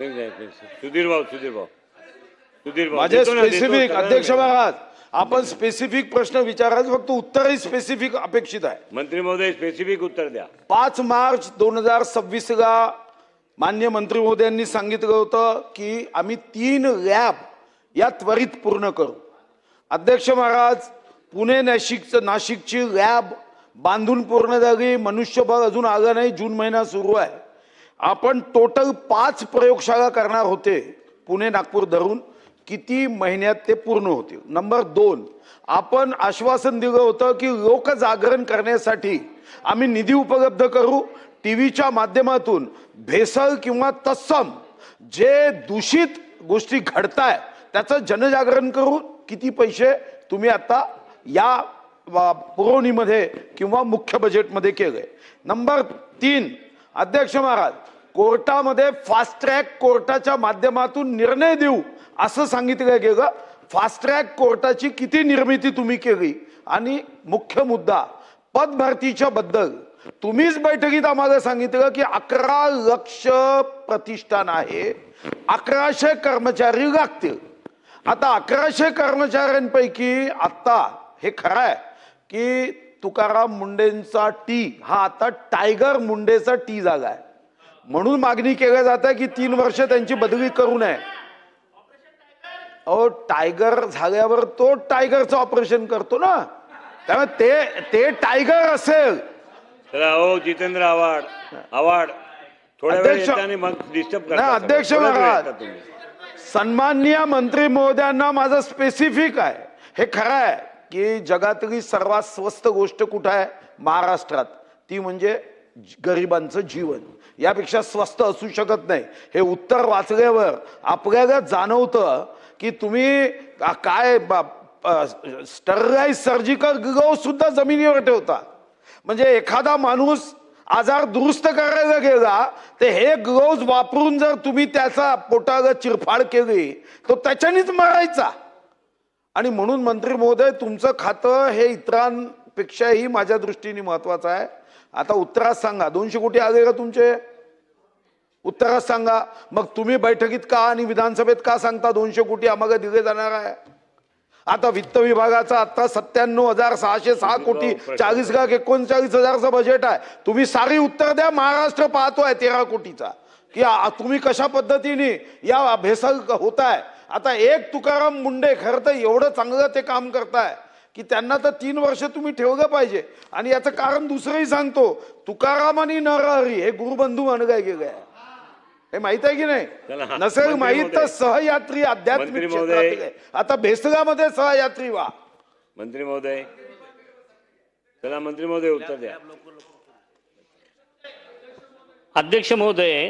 सुधीर भाऊ माझे स्पेसिफिक अध्यक्ष महाराज आपण स्पेसिफिक प्रश्न विचारायचे, फक्त उत्तरही स्पेसिफिक अपेक्षित आहे. मंत्री महोदय स्पेसिफिक उत्तर द्या. 5 मार्च 2026 ला माननीय मंत्री महोदयांनी सांगितलं होतं की आम्ही 3 लॅब या त्वरित पूर्ण करू. अध्यक्ष महाराज पुणे नाशिकची लॅब बांधून पूर्ण झाली, मनुष्यबळ अजून आलं नाही, जून महिना सुरू आहे. आपण टोटल 5 प्रयोगशाळा करणार होते पुणे नागपूर धरून, किती महिन्यात ते पूर्ण होतील. नंबर 2, आपण आश्वासन दिलं होतं की लोक जागरण करण्यासाठी आम्ही निधी उपलब्ध करू. टीव्हीच्या माध्यमातून भेसळ किंवा तत्सम जे दूषित गोष्टी घडताय त्याचं जनजागरण करू. किती पैसे तुम्ही आता या पुरवणीमध्ये किंवा मुख्य बजेटमध्ये केले. नंबर 3, अध्यक्ष महाराज कोर्टामध्ये फास्ट ट्रॅक कोर्टाच्या माध्यमातून निर्णय देऊ असं सांगितलं गेलं. फास्ट ट्रॅक कोर्टाची किती निर्मिती तुम्ही केली. आणि मुख्य मुद्दा पदभरतीच्या बद्दल तुम्हीच बैठकीत आम्हाला सांगितलं की 11 लक्ष प्रतिष्ठान आहे, 1100 कर्मचारी लागतील. आता 1100 कर्मचाऱ्यांपैकी आता हे खरं आहे की तुकाराम मुंडेंचा टी हा आता टायगर मुंडेचा टी झाला आहे, म्हणून मागणी केली जाते की 3 वर्ष त्यांची बदली करू नये. अहो टायगर झाल्यावर तो टायगरचं ऑपरेशन करतो ना, त्यामुळे ते टायगर असेल. चला हो जितेंद्र आव्हाड थोड्या वेळ येताना मग डिस्टर्ब करता. अध्यक्ष महाराज सन्माननीय मंत्री महोदयांना माझं स्पेसिफिक आहे, हे खरं आहे की जगातली सर्वात स्वस्त गोष्ट कुठं आहे महाराष्ट्रात, ती म्हणजे गरिबांचं जीवन. यापेक्षा स्वस्त असू शकत नाही. हे उत्तर वाचल्यावर आपल्याला जाणवतं की तुम्ही काय स्टरलाइज सर्जिकल ग्लोव्ह सुद्धा जमिनीवर ठेवता. म्हणजे एखादा माणूस आजार दुरुस्त करायला गेला तर हे ग्लोव्ज वापरून जर तुम्ही त्याचा पोटाला चिरफाड केली तो त्याच्यानेच मरायचा. आणि म्हणून मंत्री महोदय तुमचं खातं हे इतरांपेक्षाही माझ्या दृष्टीने महत्वाचं आहे. आता उत्तरात सांगा 200 कोटी आले का तुमचे, उत्तरात सांगा. मग तुम्ही बैठकीत का आणि विधानसभेत का सांगता 200 कोटी आम्हाला दिले जाणार आहे. आता वित्त विभागाचा आता 97,606 कोटी 40,39,000चं बजेट आहे. तुम्ही सारी उत्तर द्या. महाराष्ट्र पाहतोय 13 कोटीचा की तुम्ही कशा पद्धतीने या भेसळ होत आहे. आता एक तुकाराम मुंडे खरं तर एवढं चांगलं ते काम करताय की त्यांना तर 3 वर्ष तुम्ही ठेवलं पाहिजे. आणि याचं कारण दुसरंही सांगतो, तुकाराम आणि नरहरी हे गुरुबंधू म्हणलं गेले आहे, हे माहित आहे की नाही. नसेल माहित तर सहयात्री आध्यात्मिक क्षेत्रातील आहे. आता भेसळामध्ये सहयात्री व्हा. मंत्री महोदय चला मंत्री महोदय उत्तर द्या. अध्यक्ष महोदय